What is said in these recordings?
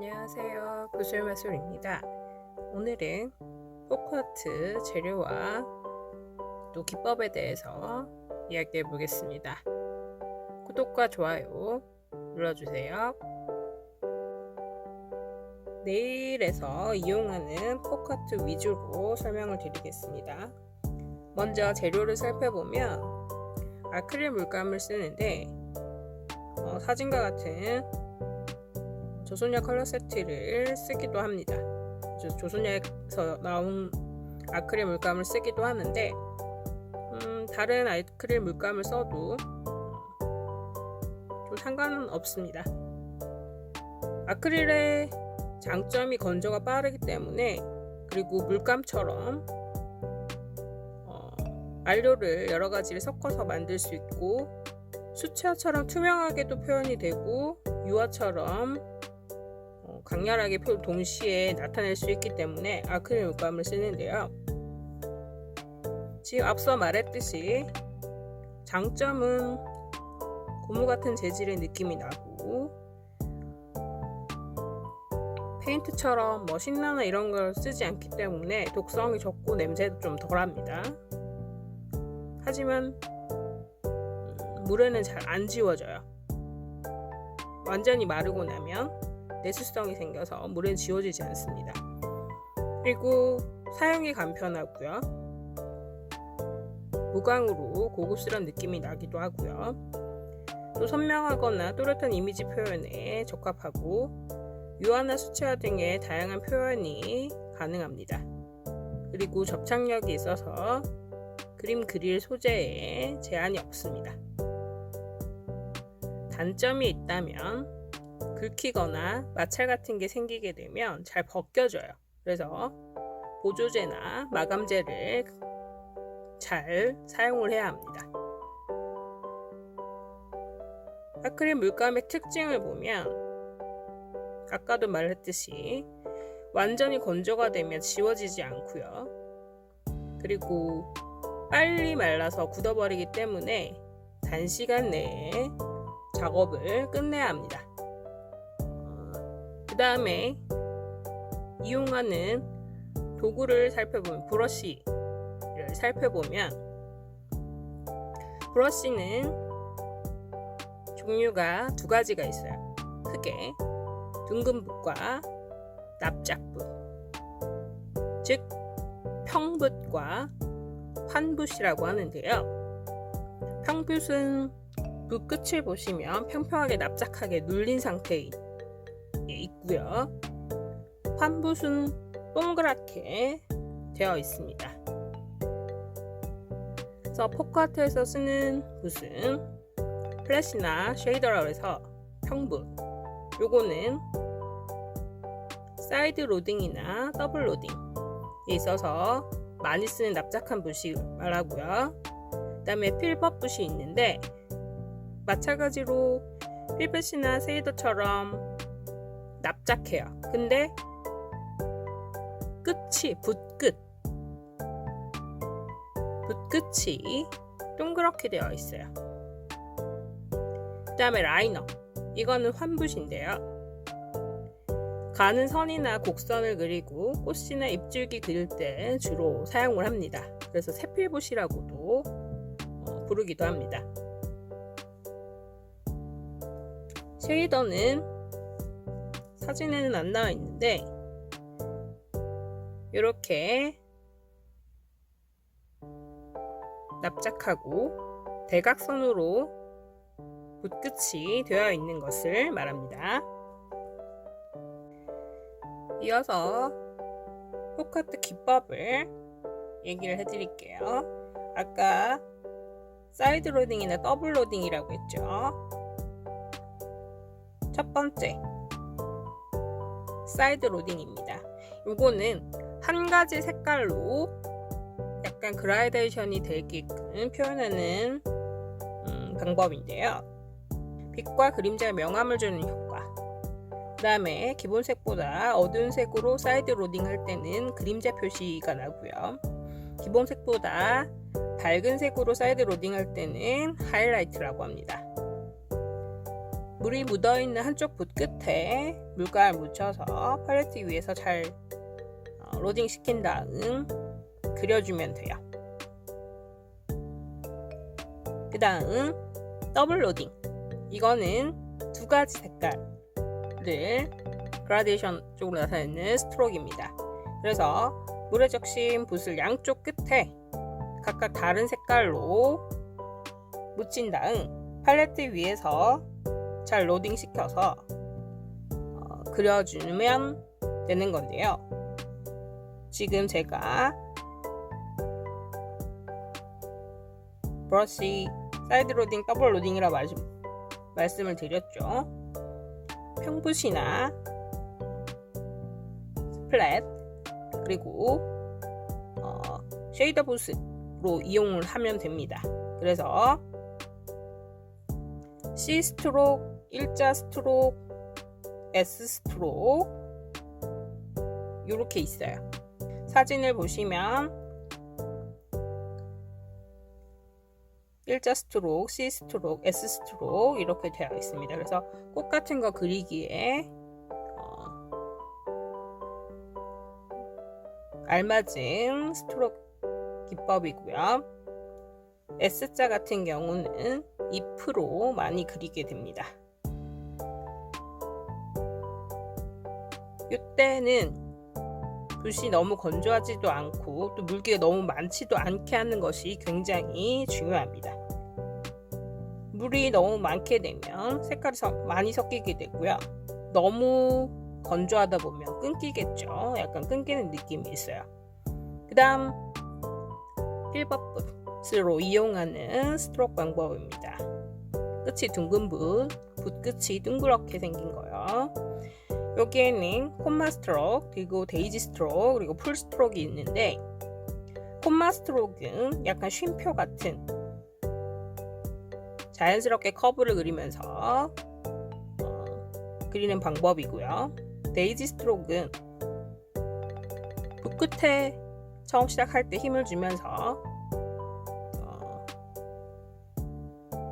안녕하세요. 구슬마술입니다. 오늘은 포크아트 재료와 또 기법에 대해서 이야기해 보겠습니다. 구독과 좋아요 눌러주세요. 네일에서 이용하는 포크아트 위주로 설명을 드리겠습니다. 먼저 재료를 살펴보면 아크릴 물감을 쓰는데 사진과 같은 조선약 컬러 세트를 쓰기도 합니다. 조선약에서 나온 아크릴 물감을 쓰기도 하는데 다른 아크릴 물감을 써도 좀 상관은 없습니다. 아크릴의 장점이 건조가 빠르기 때문에, 그리고 물감처럼 안료를 여러 가지를 섞어서 만들 수 있고, 수채화처럼 투명하게도 표현이 되고 유화처럼 강렬하게 동시에 나타낼 수 있기 때문에 아크릴 물감을 쓰는데요. 지금 앞서 말했듯이 장점은 고무 같은 재질의 느낌이 나고, 페인트처럼 신나나 이런 걸 쓰지 않기 때문에 독성이 적고 냄새도 좀 덜합니다. 하지만 물에는 잘 안 지워져요. 완전히 마르고 나면 내수성이 생겨서 물은 지워지지 않습니다. 그리고 사용이 간편하고요. 무광으로 고급스러운 느낌이 나기도 하고요. 또 선명하거나 또렷한 이미지 표현에 적합하고 유화나 수채화 등의 다양한 표현이 가능합니다. 그리고 접착력이 있어서 그림 그릴 소재에 제한이 없습니다. 단점이 있다면 긁히거나 마찰 같은 게 생기게 되면 잘 벗겨져요. 그래서 보조제나 마감제를 잘 사용을 해야 합니다. 아크릴 물감의 특징을 보면 아까도 말했듯이 완전히 건조가 되면 지워지지 않고요. 그리고 빨리 말라서 굳어버리기 때문에 단시간 내에 작업을 끝내야 합니다. 그 다음에 이용하는 도구를 살펴보면, 브러쉬를 살펴보면, 브러쉬는 종류가 두 가지가 있어요. 크게 둥근 붓과 납작붓, 즉 평붓과 환붓이라고 하는데요. 평붓은 붓 끝을 보시면 평평하게 납작하게 눌린 상태에 있고요. 환붓은 동그랗게 되어 있습니다. 그래서 포크아트에서 쓰는 붓은 플래시나 쉐이더라고 해서 평붓, 요거는 사이드 로딩이나 더블 로딩에 있어서 많이 쓰는 납작한 붓이 말하고요. 그 다음에 필벗 붓이 있는데, 마찬가지로 필벳이나 쉐이더처럼 납작해요. 근데 붓끝이 동그랗게 되어 있어요. 그 다음에 라이너, 이거는 환붓인데요. 가는 선이나 곡선을 그리고 꽃이나 잎줄기 그릴 때 주로 사용을 합니다. 그래서 세필붓이라고도 부르기도 합니다. 쉐이더는 사진에는 안 나와 있는데, 이렇게 납작하고 대각선으로 붓끝이 되어 있는 것을 말합니다. 이어서 포크아트 기법을 얘기를 해드릴게요. 아까 사이드 로딩이나 더블 로딩이라고 했죠. 첫 번째, 사이드 로딩입니다. 이거는 한 가지 색깔로 약간 그라데이션이 되게끔 표현하는 방법인데요. 빛과 그림자에 명암을 주는 효과. 그 다음에 기본색보다 어두운 색으로 사이드 로딩 할 때는 그림자 표시가 나고요. 기본색보다 밝은 색으로 사이드 로딩 할 때는 하이라이트라고 합니다. 물이 묻어있는 한쪽 붓 끝에 물감을 묻혀서 팔레트 위에서 잘 로딩 시킨 다음 그려주면 돼요. 그 다음 더블 로딩. 이거는 두 가지 색깔을 그라데이션 쪽으로 나타내는 스트로크입니다. 그래서 물에 적신 붓을 양쪽 끝에 각각 다른 색깔로 묻힌 다음 팔레트 위에서 잘 로딩 시켜서 그려주면 되는 건데요. 지금 제가 브러쉬 사이드 로딩, 더블 로딩이라 말씀을 드렸죠. 평붓이나 스플랫 그리고 쉐이더 붓으로 이용을 하면 됩니다. 그래서 C 스트로크, 일자 스트로크, S 스트로크 이렇게 있어요. 사진을 보시면 일자 스트로크, C 스트로크, S 스트로크 이렇게 되어 있습니다. 그래서 꽃 같은 거 그리기에 알맞은 스트로크 기법이고요. S자 같은 경우는 잎으로 많이 그리게 됩니다. 이때는 붓이 너무 건조하지도 않고 또 물기가 너무 많지도 않게 하는 것이 굉장히 중요합니다. 물이 너무 많게 되면 색깔이 많이 섞이게 되고요. 너무 건조하다 보면 끊기겠죠. 약간 끊기는 느낌이 있어요. 그 다음 필버붓으로 이용하는 스트로크 방법입니다. 끝이 둥근 붓 끝이 둥그렇게 생긴 거요. 여기에는 콤마 스트로크, 그리고 데이지 스트로크, 그리고 풀 스트로크가 있는데 콤마 스트로크는 약간 쉼표 같은 자연스럽게 커브를 그리면서 그리는 방법이고요. 데이지 스트로크는 붓 끝에 처음 시작할 때 힘을 주면서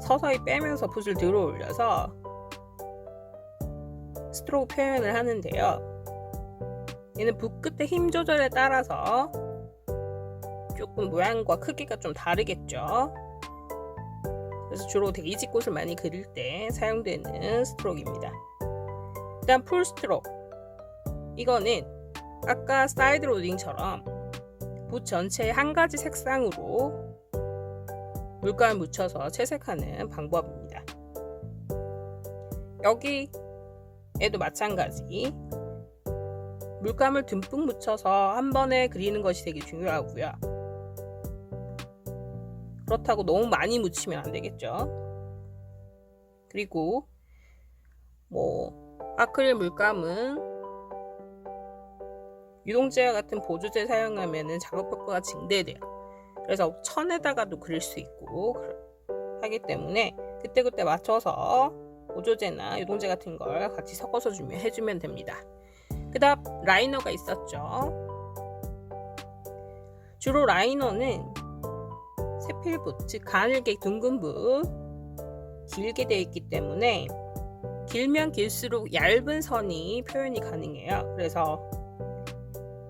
서서히 빼면서 붓을 들어 올려서 스트로크 표현을 하는데요. 얘는 붓 끝에 힘 조절에 따라서 조금 모양과 크기가 좀 다르겠죠. 그래서 주로 데이지 꽃을 많이 그릴 때 사용되는 스트로크입니다. 일단 풀 스트로크. 이거는 아까 사이드 로딩처럼 붓 전체에 한 가지 색상으로 물감을 묻혀서 채색하는 방법입니다. 여기에도 마찬가지 물감을 듬뿍 묻혀서 한 번에 그리는 것이 되게 중요하고요. 그렇다고 너무 많이 묻히면 안 되겠죠. 그리고 아크릴 물감은 유동제와 같은 보조제 사용하면 작업 효과가 증대돼요. 그래서 천에다가도 그릴 수 있고 하기 때문에 그때그때 맞춰서 보조제나 유동제 같은 걸 같이 섞어서 해주면 됩니다. 그 다음 라이너가 있었죠. 주로 라이너는 세필붓, 즉 가늘게 둥근 붓 길게 되어 있기 때문에 길면 길수록 얇은 선이 표현이 가능해요. 그래서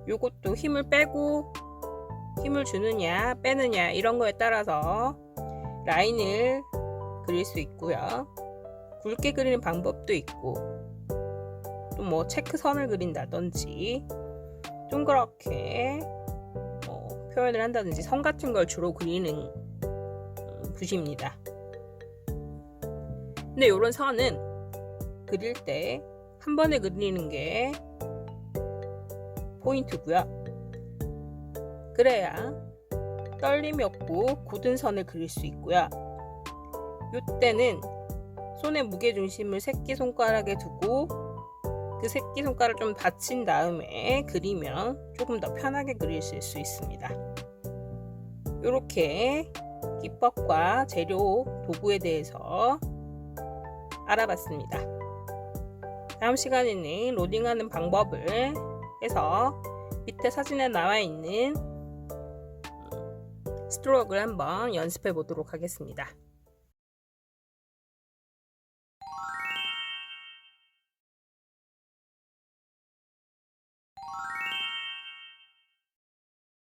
이것도 힘을 빼고 힘을 주느냐 빼느냐 이런 거에 따라서 라인을 그릴 수 있고요. 굵게 그리는 방법도 있고 또 체크선을 그린다든지 동그랗게 표현을 한다든지 선 같은 걸 주로 그리는 붓입니다. 근데 이런 선은 그릴 때 한 번에 그리는 게 포인트고요. 그래야 떨림이 없고 굳은 선을 그릴 수 있고요. 이때는 손의 무게중심을 새끼손가락에 두고 그 새끼손가락을 좀 받친 다음에 그리면 조금 더 편하게 그릴 수 있습니다. 이렇게 기법과 재료, 도구에 대해서 알아봤습니다. 다음 시간에는 로딩하는 방법을 해서 밑에 사진에 나와 있는 스트로크를 한번 연습해 보도록 하겠습니다.